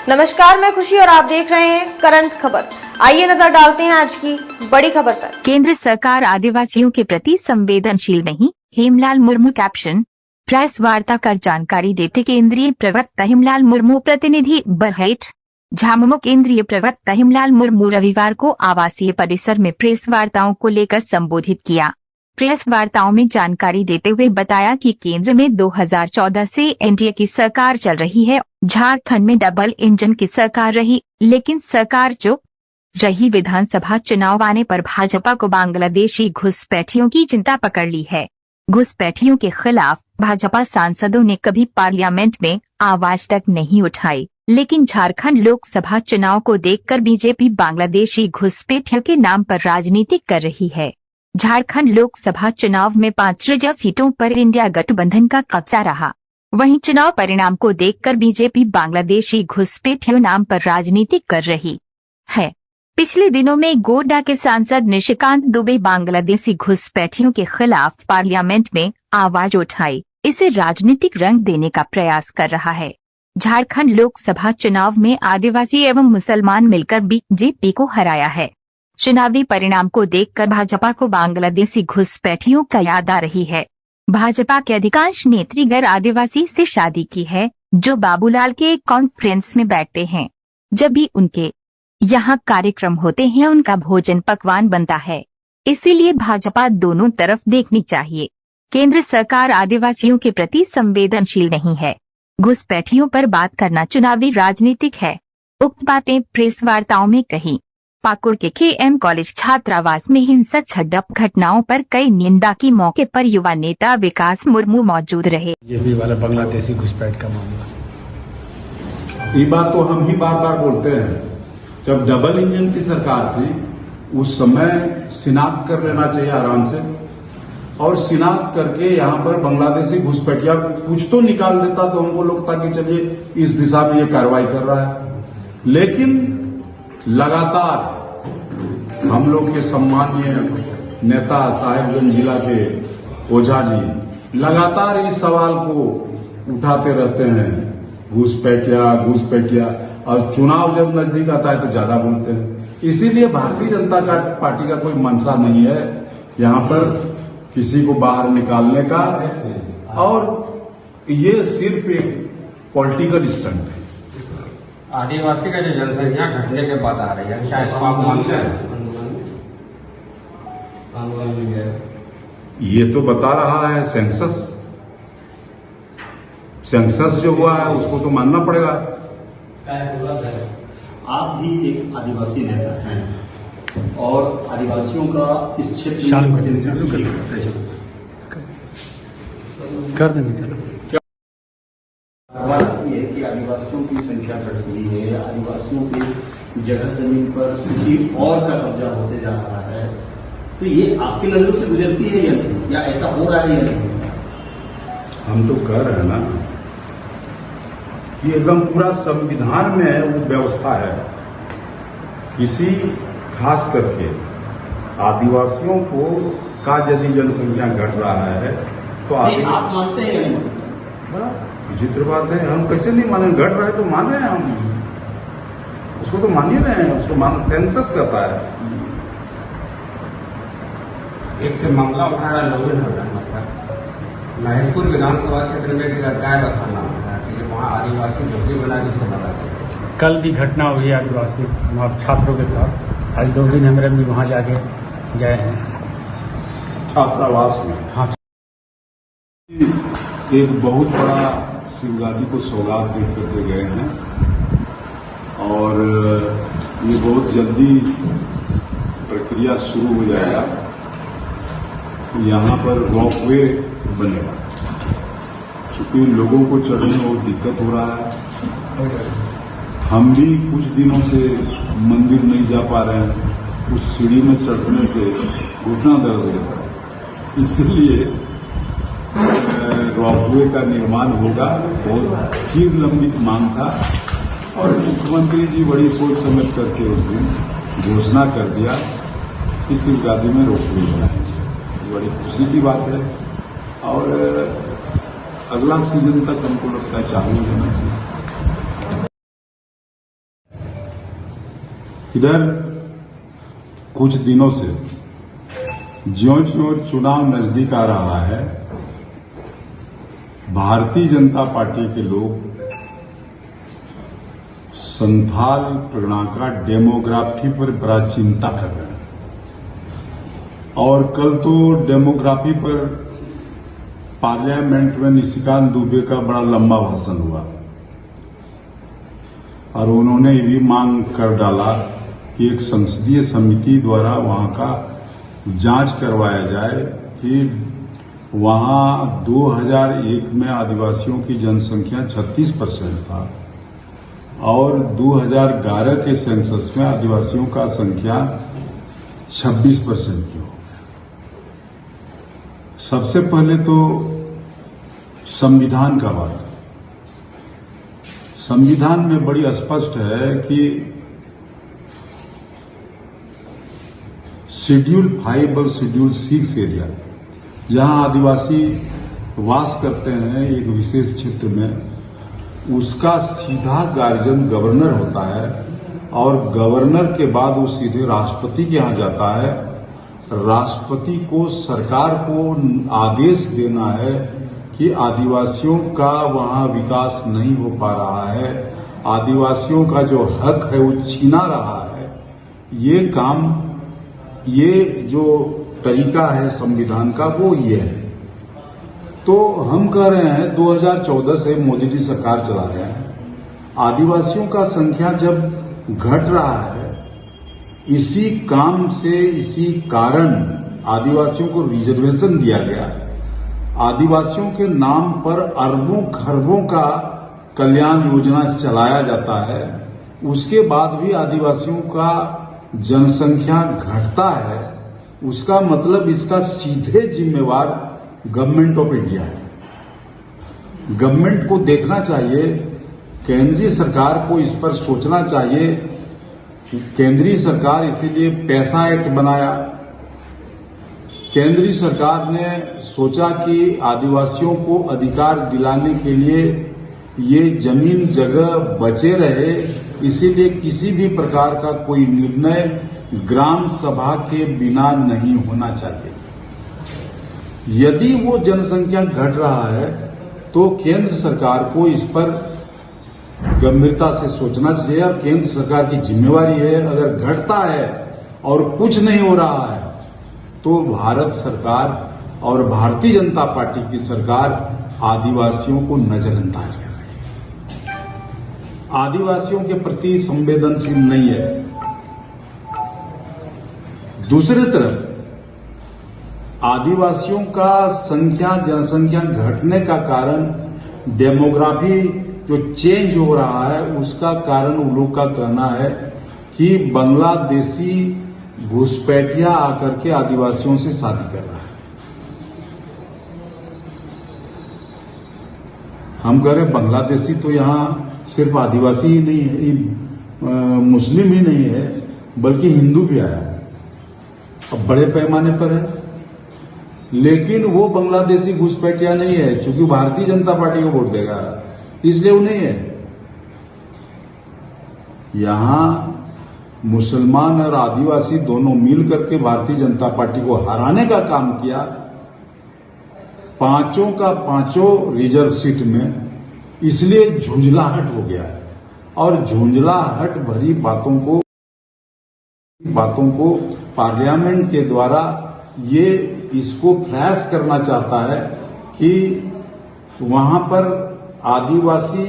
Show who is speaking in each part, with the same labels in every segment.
Speaker 1: नमस्कार, मैं खुशी और आप देख रहे हैं करंट खबर। आइए नजर डालते हैं आज की बड़ी खबर पर।
Speaker 2: केंद्र सरकार आदिवासियों के प्रति संवेदनशील नहीं, हेमलाल मुर्मू कैप्शन। प्रेस वार्ता कर जानकारी देते केंद्रीय प्रवक्ता हेमलाल मुर्मू। प्रतिनिधि बरहेट झामुमो। केंद्रीय प्रवक्ता हेमलाल मुर्मू रविवार को आवासीय परिसर में प्रेस वार्ताओं को लेकर संबोधित किया। प्रेस वार्ताओं में जानकारी देते हुए बताया कि केंद्र में 2014 से एनडीए की सरकार चल रही है। झारखंड में डबल इंजन की सरकार रही, लेकिन सरकार चुप रही। विधानसभा चुनाव आने पर भाजपा को बांग्लादेशी घुसपैठियों की चिंता पकड़ ली है। घुसपैठियों के खिलाफ भाजपा सांसदों ने कभी पार्लियामेंट में आवाज तक नहीं उठाई, लेकिन झारखंड लोकसभा चुनाव को देखकर बीजेपी बांग्लादेशी घुसपैठियों के नाम पर राजनीति कर रही है। झारखंड लोकसभा चुनाव में 5 सीटों पर इंडिया गठबंधन का कब्जा रहा। वहीं चुनाव परिणाम को देखकर बीजेपी बांग्लादेशी घुसपैठियों नाम पर राजनीति कर रही है। पिछले दिनों में गोड्डा के सांसद निशिकांत दुबे बांग्लादेशी घुसपैठियों के खिलाफ पार्लियामेंट में आवाज उठाई। इसे राजनीतिक रंग देने का प्रयास कर रहा है। झारखंड लोकसभा चुनाव में आदिवासी एवं मुसलमान मिलकर बीजेपी को हराया है। चुनावी परिणाम को देखकर भाजपा को बांग्लादेशी घुसपैठियों का याद आ रही है। भाजपा के अधिकांश नेत्री गैर आदिवासी से शादी की है, जो बाबूलाल के कॉन्फ्रेंस में बैठते हैं। जब भी उनके यहाँ कार्यक्रम होते हैं, उनका भोजन पकवान बनता है। इसीलिए भाजपा दोनों तरफ देखनी चाहिए। केंद्र सरकार आदिवासियों के प्रति संवेदनशील नहीं है। घुसपैठियों पर बात करना चुनावी राजनीतिक है। उक्त बातें प्रेस वार्ताओं में कही। पाकुड़ के KM कॉलेज छात्रावास में हिंसक झड़प घटनाओं पर कई निंदा की। मौके पर युवा नेता विकास मुर्मू मौजूद रहे।
Speaker 3: ये भी वाला बांग्लादेशी घुसपैठ का मामला,
Speaker 4: ये बात तो हम ही बार बार बोलते हैं। जब डबल इंजन की सरकार थी, उस समय शिनाख्त कर लेना चाहिए आराम से, और शिनाख्त करके यहाँ पर बांग्लादेशी घुसपैठिया कुछ तो निकाल देता तो हमको लगता कि चलिए इस दिशा में ये कार्रवाई कर रहा है। लेकिन लगातार हम लोग के सम्मानीय नेता साहिबगंज जिला के ओझा जी लगातार इस सवाल को उठाते रहते हैं, घुसपैठिया, और चुनाव जब नजदीक आता है तो ज्यादा बोलते हैं। इसीलिए भारतीय जनता पार्टी का कोई मंशा नहीं है यहाँ पर किसी को बाहर निकालने का, और ये सिर्फ एक पॉलिटिकल स्टंट है।
Speaker 5: आदिवासी का जो जनसंख्या घटने के बाद आ रही है, क्या इसको आप मानते हैं?
Speaker 4: ये तो बता रहा है सेंसस जो हुआ है उसको तो मानना पड़ेगा।
Speaker 6: आप भी एक आदिवासी नेता हैं और आदिवासियों का इस क्षेत्र
Speaker 3: कर देंगे। चलो,
Speaker 6: ये है कि आदिवासियों की संख्या घट रही है, आदिवासियों की जगह जमीन पर किसी और का कब्जा होते जा रहा है, तो ये आपकी नजरों से गुजरती है या नहीं, या ऐसा हो रहा है या नहीं?
Speaker 4: हम तो कह रहे हैं ना कि एकदम पूरा संविधान में वो व्यवस्था है। किसी खास करके आदिवासियों को का यदि जनसंख्या घट रहा है तो
Speaker 6: आप मानते हैं या नहीं?
Speaker 4: विचित्र बात है, हम कैसे नहीं माने? घट रहा है तो मान रहे हैं हम, उसको तो मान ही रहे हैं, उसको मान सेंसस कहता है।
Speaker 5: एक तो मामला उठा रहा लोगों ने महेशपुर विधानसभा क्षेत्र में एक गाय बथाना है, वहाँ आदिवासी झोपड़ी बना के उसको बता दिया।
Speaker 3: कल भी घटना हुई आदिवासी छात्रों के साथ। आज 2 दिन हम भी वहाँ जाके गए हैं
Speaker 4: छात्रावास में।
Speaker 3: हाँ,
Speaker 4: एक बहुत बड़ा शिवगादी को सौगात दे करके गए हैं, और ये बहुत जल्दी प्रक्रिया शुरू हो जाएगा। यहाँ पर वॉकवे बनेगा, चूंकि लोगों को चढ़ने में बहुत दिक्कत हो रहा है। हम भी कुछ दिनों से मंदिर नहीं जा पा रहे हैं, उस सीढ़ी में चढ़ने से घुटना दर्द हो रहा है। इसलिए रॉकवे का निर्माण होगा, बहुत चिर लंबित मांग था, और मुख्यमंत्री जी बड़ी सोच समझ करके उस दिन घोषणा कर दिया कि शिवगादी में रॉकवे बनाएंगे। बड़ी खुशी की बात है, और अगला सीजन तक हमको लगता है चालू होना चाहिए। इधर कुछ दिनों से ज्यों-ज्यों चुनाव नजदीक आ रहा है, भारतीय जनता पार्टी के लोग संथाल परगना का डेमोग्राफी पर बड़ा चिंता कर रहे हैं। और कल तो डेमोग्राफी पर पार्लियामेंट में निशिकांत दुबे का बड़ा लंबा भाषण हुआ और उन्होंने ये भी मांग कर डाला कि एक संसदीय समिति द्वारा वहां का जांच करवाया जाए कि वहां 2001 में आदिवासियों की जनसंख्या 36% था और 2011 के सेंसस में आदिवासियों का संख्या 26% की हो। सबसे पहले तो संविधान का बात। संविधान में बड़ी स्पष्ट है कि शेड्यूल 5 और शेड्यूल 6 एरिया, जहां आदिवासी वास करते हैं एक विशेष क्षेत्र में, उसका सीधा गार्जियन गवर्नर होता है और गवर्नर के बाद वो सीधे राष्ट्रपति के यहां जाता है। राष्ट्रपति को सरकार को आदेश देना है कि आदिवासियों का वहां विकास नहीं हो पा रहा है, आदिवासियों का जो हक है वो छीना रहा है। ये काम, ये जो तरीका है संविधान का वो ये है। तो हम कह रहे हैं 2014 से मोदी जी सरकार चला रहे हैं, आदिवासियों का संख्या जब घट रहा है, इसी काम से, इसी कारण आदिवासियों को रिजर्वेशन दिया गया, आदिवासियों के नाम पर अरबों खरबों का कल्याण योजना चलाया जाता है, उसके बाद भी आदिवासियों का जनसंख्या घटता है, उसका मतलब इसका सीधे जिम्मेवार गवर्नमेंट ऑफ इंडिया है। गवर्नमेंट को देखना चाहिए, केंद्रीय सरकार को इस पर सोचना चाहिए। केंद्रीय सरकार इसीलिए पैसा एक्ट बनाया। केंद्रीय सरकार ने सोचा कि आदिवासियों को अधिकार दिलाने के लिए ये जमीन जगह बचे रहे, इसीलिए किसी भी प्रकार का कोई निर्णय ग्राम सभा के बिना नहीं होना चाहिए। यदि वो जनसंख्या घट रहा है तो केंद्र सरकार को इस पर गंभीरता से सोचना चाहिए और केंद्र सरकार की जिम्मेवारी है। अगर घटता है और कुछ नहीं हो रहा है तो भारत सरकार और भारतीय जनता पार्टी की सरकार आदिवासियों को नजरअंदाज कर रही है, आदिवासियों के प्रति संवेदनशील नहीं है। दूसरी तरफ आदिवासियों का जनसंख्या घटने का कारण डेमोग्राफी जो चेंज हो रहा है, उसका कारण उन लोग का कहना है कि बांग्लादेशी घुसपैठिया आकर के आदिवासियों से शादी कर रहा है। हम कह रहे बांग्लादेशी तो यहाँ सिर्फ आदिवासी ही नहीं है, मुस्लिम ही नहीं है, बल्कि हिंदू भी आया है, अब बड़े पैमाने पर है। लेकिन वो बांग्लादेशी घुसपैठिया नहीं है, क्योंकि भारतीय जनता पार्टी को वोट देगा, इसलिए वो नहीं है। यहां मुसलमान और आदिवासी दोनों मिल करके भारतीय जनता पार्टी को हराने का काम किया। पांचों का पांचों रिजर्व सीट में, इसलिए झुंझलाहट हो गया है। और झुंझलाहट भरी बातों को पार्लियामेंट के द्वारा ये इसको फ्लैश करना चाहता है कि वहां पर आदिवासी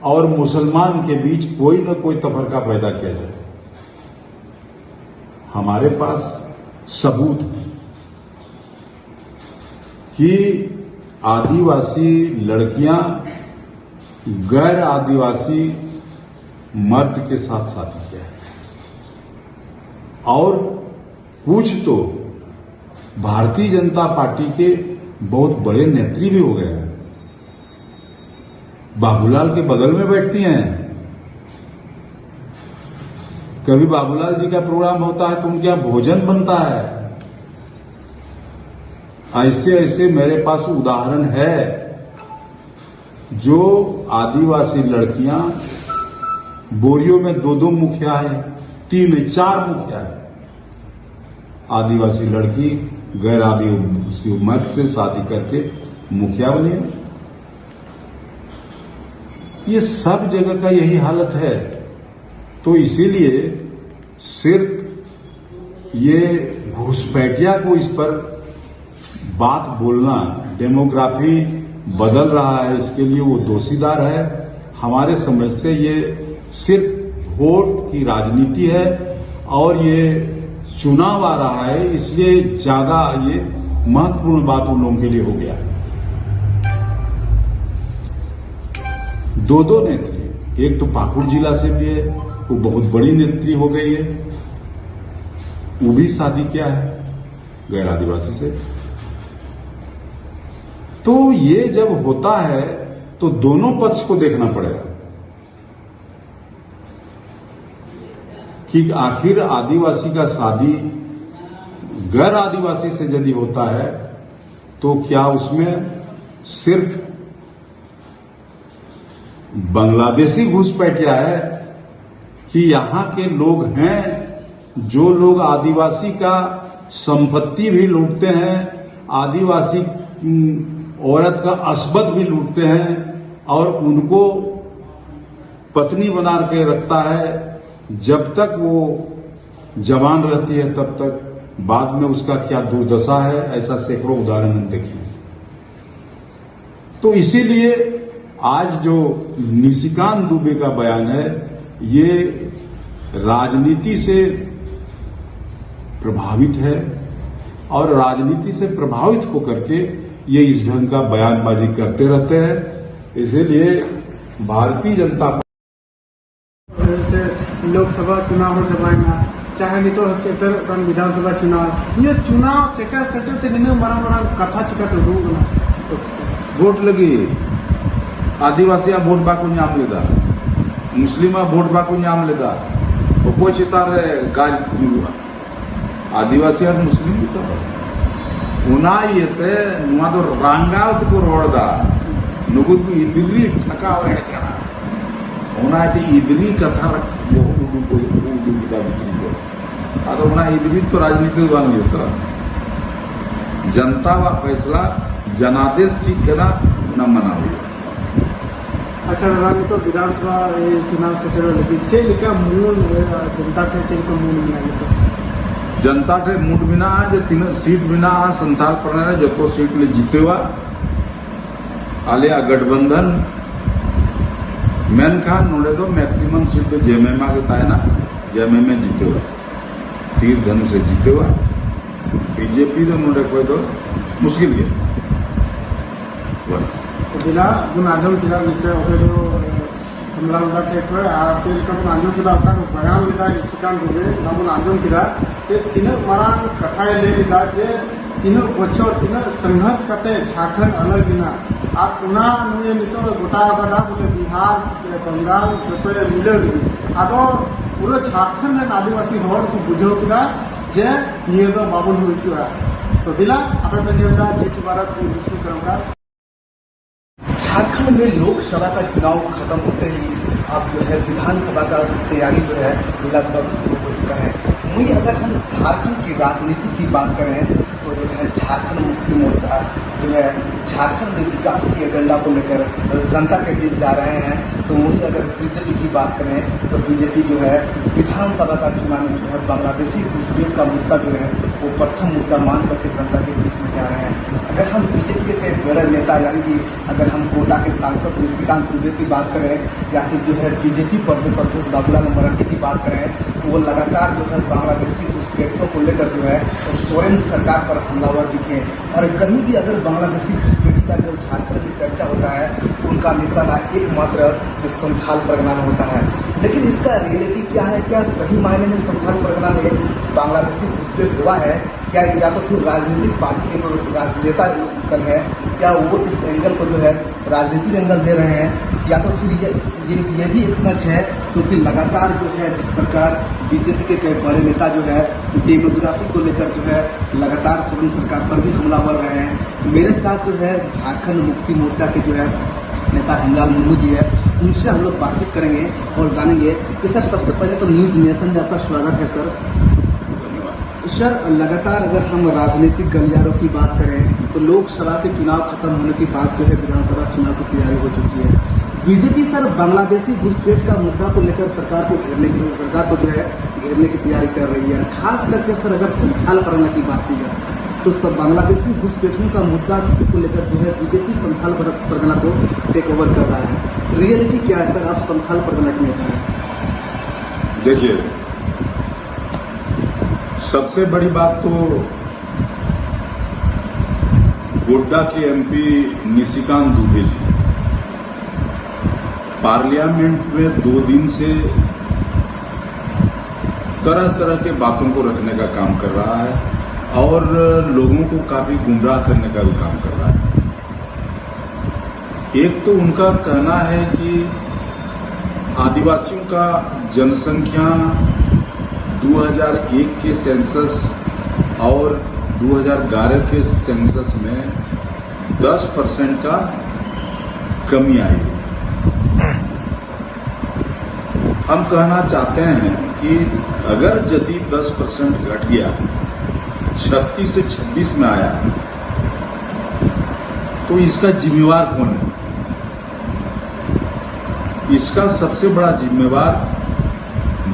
Speaker 4: और मुसलमान के बीच कोई न कोई तफरका पैदा किया जाए। हमारे पास सबूत है कि आदिवासी लड़कियां गैर आदिवासी मर्द के साथ शादी किया है, और कुछ तो भारतीय जनता पार्टी के बहुत बड़े नेत्री भी हो गए हैं। बाबूलाल के बगल में बैठती हैं। कभी बाबूलाल जी का प्रोग्राम होता है तो उनके यहां भोजन बनता है। ऐसे ऐसे मेरे पास उदाहरण है जो आदिवासी लड़कियां बोरियों में दो मुखिया है, 4 मुखिया है। आदिवासी लड़की गैर आदिवासी मर्द से शादी करके मुखिया बनी है। ये सब जगह का यही हालत है। तो इसीलिए सिर्फ ये घुसपैठिया को इस पर बात बोलना, डेमोग्राफी बदल रहा है, इसके लिए वो दोषीदार है। हमारे समझ से ये सिर्फ वोट की राजनीति है और ये चुनाव आ रहा है, इसलिए ज्यादा ये महत्वपूर्ण बात उन लोगों के लिए हो गया है। 2 नेत्री, एक तो पाकुड़ जिला से भी है, वो बहुत बड़ी नेत्री हो गई है, वो भी शादी किया है गैर आदिवासी से। तो ये जब होता है तो दोनों पक्ष को देखना पड़ेगा कि आखिर आदिवासी का शादी गैर आदिवासी से यदि होता है तो क्या उसमें सिर्फ बांग्लादेशी घुसपैठिया है कि यहां के लोग हैं जो लोग आदिवासी का संपत्ति भी लूटते हैं, आदिवासी औरत का असबद भी लूटते हैं और उनको पत्नी बना के रखता है, जब तक वो जवान रहती है तब तक, बाद में उसका क्या दुर्दशा है, ऐसा सैकड़ों उदाहरण हम देखे हैं। तो इसीलिए आज जो निशिकांत दुबे का बयान है ये राजनीति से प्रभावित है और राजनीति से प्रभावित होकर के ये इस ढंग का बयानबाजी करते रहते हैं। इसीलिए भारतीय जनता
Speaker 7: से लोकसभा चुनाव हो जबाना चाहे नहीं तो सेटर विधानसभा चुनाव, ये चुनाव सेटर ते निने मरा कथा चिका तो
Speaker 4: वोट लगी आदिवासी वोट बाकू नाम लेदा, मुस्लिम वोट बाकू नाम लेदा, ओको चितार गाज गुरुआ आदिवासी और मुस्लिम भी तो उना येते नुआ तो रांगावत को रोडदा नुगु को इदली ठकाव एडकना उना ते इदली कथा वो उडु को उडु किता बित्री को आदो उना इदली तो राजनीति बान होता जनता वा फैसला जनादेश ठीक करा न मना हुआ।
Speaker 7: अच्छा दादा तो विधानसभा चुनाव से लगी चेलिका मूल जनता के चेलिका मूल मिला
Speaker 4: जनता के मूड बिना जो 3 सीट बिना संथाल पर जो तो सीट ले जीते हुआ आले गठबंधन मेनखान नोड़े तो मैक्सिमम सीट तो जेएमएम के ताए ना जेएमएम जीते हुआ तीर धनु से जीते हुआ बीजेपी तो नोड़े कोई तो मुश्किल है बस
Speaker 7: जिला गुण आजम जिला मिलते हो हमला के चेल का आजम किला होता है बयान लिखा निशिकांत दुबे नाम आजम किला जे 3 मारान कथा ले लिखा जे 3 बच्चों 3 संघर्ष करते झारखंड अलग बिना आप पुनः नुए नितो गोटा कथा बोले बिहार बंगाल जो मिले आदो पूरे झारखंड में आदिवासी हॉर को बुझो किला जे निये दो बाबुल हो चुका तो दिला अपने में नियमदा जीत भारत विश्वकर्म का
Speaker 8: झारखंड में लोकसभा का चुनाव खत्म होते ही अब जो है विधानसभा का तैयारी जो है लगभग शुरू हो चुका है। वहीं अगर हम झारखंड की राजनीति की बात करें तो जो है झारखंड मुक्ति मोर्चा जो है झारखंड में विकास की एजेंडा को लेकर जनता के बीच जा रहे हैं। तो वहीं अगर बीजेपी की बात करें तो बीजेपी जो है विधानसभा का चुनाव में जो है बांग्लादेशी घुसपैठ का मुद्दा जो है वो प्रथम मुद्दा मान करके जनता के बीच में जा रहे हैं। अगर हम बीजेपी के बड़े नेता यानी कि अगर हम कोटा के सांसद निशिकांत दुबे की बात करें या फिर जो है बीजेपी प्रदेश अध्यक्ष बाबूलाल मरांडी की बात करें तो वो लगातार जो है बांग्लादेशी घुसपैठियों को लेकर जो है सोरेन सरकार पर हमलावर दिखे और कभी भी अगर बांग्लादेशी घुसपैठी का जो झारखंड में चर्चा होता है उनका निशाना एकमात्र संथाल परगना में होता है। लेकिन इसका रियलिटी क्या है, क्या सही मायने में संथाल परगना में बांग्लादेशी घुसपैठ हुआ है, क्या या तो फिर राजनीतिक पार्टी के जो राजनेता कल है, क्या वो इस एंगल को जो है राजनीतिक एंगल दे रहे हैं, या तो फिर ये भी एक सच है क्योंकि लगातार जो है जिस प्रकार बीजेपी के कई बड़े नेता जो है डेमोग्राफी को लेकर जो है लगातार सोरेन सरकार पर भी हमला कर रहे हैं। मेरे साथ जो है झारखंड मुक्ति मोर्चा के जो है नेता हेमलाल मुर्मू जी है, उनसे हम लोग बातचीत करेंगे और जानेंगे कि सर सबसे पहले तो न्यूज नेशन में आपका स्वागत है सर। सर लगातार अगर हम राजनीतिक गलियारों की बात करें तो लोकसभा के चुनाव खत्म होने के बाद जो है विधानसभा चुनाव की तैयारी हो चुकी है। बीजेपी सर बांग्लादेशी घुसपैठ का मुद्दा को लेकर सरकार को जो है घेरने की तैयारी कर रही है। खास करके सर अगर संथाल परगना की बात की जाए तो सब बांग्लादेशी घुसपैठियों का मुद्दा को लेकर जो है बीजेपी संथाल परगना को टेक ओवर कर रहा है। रियलिटी क्या है सर, आप संथाल परगना के नेता हैं?
Speaker 4: देखिए, सबसे बड़ी बात तो गोड्डा के एमपी निशिकांत दुबे जी पार्लियामेंट में 2 दिन से तरह तरह के बातों को रखने का काम कर रहा है और लोगों को काफी गुमराह करने का भी काम कर रहा है। एक तो उनका कहना है कि आदिवासियों का जनसंख्या 2001 के सेंसस और 2011 के सेंसस में 10% का कमी आई है। हम कहना चाहते हैं कि अगर यदि 10% घट गया, 36 से 26 में आया, तो इसका जिम्मेवार कौन है? इसका सबसे बड़ा जिम्मेवार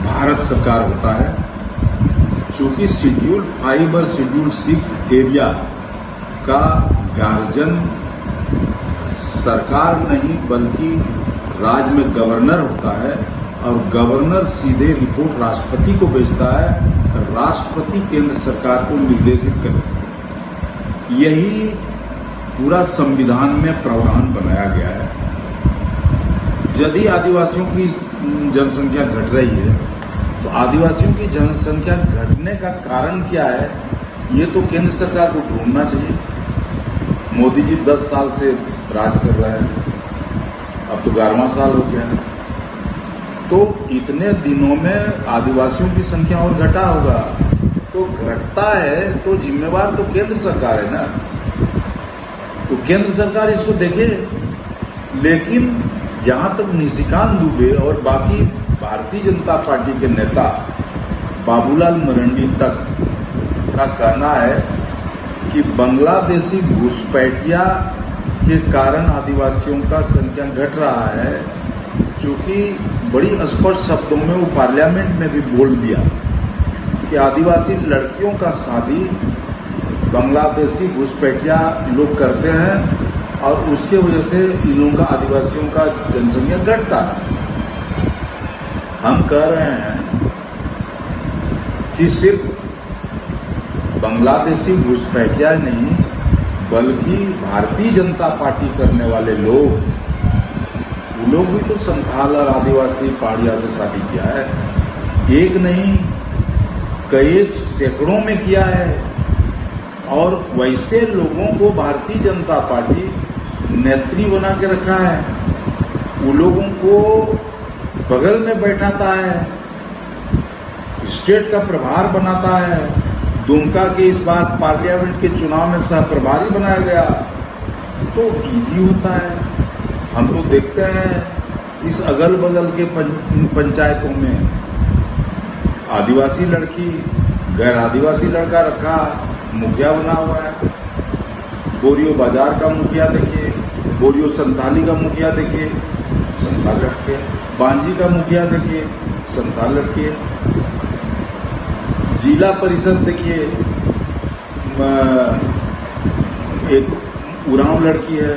Speaker 4: भारत सरकार होता है, क्योंकि शेड्यूल 5 और शेड्यूल 6 एरिया का गार्जियन सरकार नहीं बल्कि राज्य में गवर्नर होता है और गवर्नर सीधे रिपोर्ट राष्ट्रपति को भेजता है, राष्ट्रपति केंद्र सरकार को निर्देशित करे। यही पूरा संविधान में प्रावधान बनाया गया है। यदि आदिवासियों की जनसंख्या घट रही है तो आदिवासियों की जनसंख्या घटने का कारण क्या है, ये तो केंद्र सरकार को ढूंढना चाहिए। मोदी जी 10 साल से राज कर रहे हैं, अब तो 11वां साल हो गया है, तो इतने दिनों में आदिवासियों की संख्या और घटा होगा। तो घटता है तो जिम्मेवार तो केंद्र सरकार है ना, तो केंद्र सरकार इसको देखे। लेकिन यहां तक निशिकांत दुबे और बाकी भारतीय जनता पार्टी के नेता बाबूलाल मरंडी तक का कहना है कि बांग्लादेशी घुसपैठिया के कारण आदिवासियों का संख्या घट रहा है, क्योंकि बड़ी स्पष्ट शब्दों में वो पार्लियामेंट में भी बोल दिया कि आदिवासी लड़कियों का शादी बांग्लादेशी घुसपैठिया लोग करते हैं और उसके वजह से इन लोगों का आदिवासियों का जनसंख्या घटता है। हम कह रहे हैं कि सिर्फ बांग्लादेशी घुसपैठिया नहीं बल्कि भारतीय जनता पार्टी करने वाले लोग, वो लोग भी तो संथाल और आदिवासी पहाड़िया से शादी किया है। एक नहीं, कई सैकड़ों में किया है। और वैसे लोगों को भारतीय जनता पार्टी नेत्री बना के रखा है। वो लोगों को बगल में बैठाता है, स्टेट का प्रभार बनाता है। दुमका के इस बार पार्लियामेंट के चुनाव में सह प्रभारी बनाया गया, तो ईडी होता है। हम तो देखते हैं इस अगल बगल के पंचायतों में आदिवासी लड़की गैर आदिवासी लड़का रखा मुखिया बना हुआ है। बोरियो बाजार का मुखिया देखिए, बोरियो संताली का मुखिया देखिए, संताल लड़के। बांजी का मुखिया देखिए, संताल लड़के। जिला परिषद देखिए, एक उरांव लड़की है,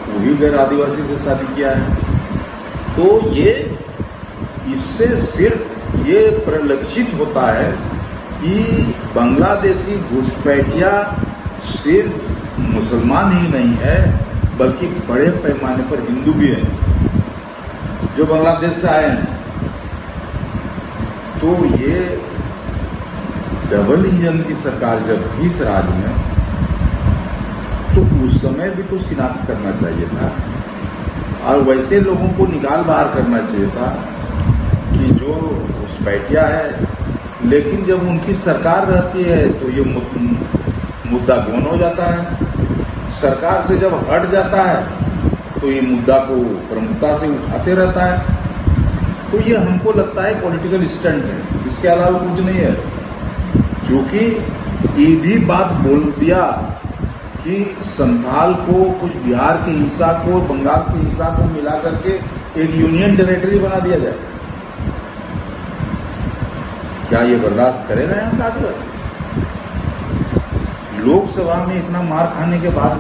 Speaker 4: वो भी गैर आदिवासी से शादी किया है। तो ये इससे सिर्फ ये परिलक्षित होता है कि बांग्लादेशी घुसपैठिया सिर्फ मुसलमान ही नहीं है बल्कि बड़े पैमाने पर हिंदू भी हैं जो बांग्लादेश से आए हैं। तो ये डबल इंजन की सरकार जब थी इस राज्य में, तो उस समय भी तो शिनाख्त करना चाहिए था और वैसे लोगों को निकाल बाहर करना चाहिए था कि जो घुसपैठिया है, लेकिन जब उनकी सरकार रहती है तो ये मुद्दा गौन हो जाता है। सरकार से जब हट जाता है तो ये मुद्दा को प्रमुखता से उठाते रहता है। तो ये हमको लगता है पॉलिटिकल स्टंट है, इसके अलावा कुछ नहीं है। क्योंकि ये भी बात बोल दिया कि संथाल को, कुछ बिहार के हिस्सा को, बंगाल के हिस्सा को मिला करके एक यूनियन टेरिटरी बना दिया जाए। क्या ये बर्दाश्त करेगा यहाँ का आदिवासी? लोकसभा में इतना मार खाने के बाद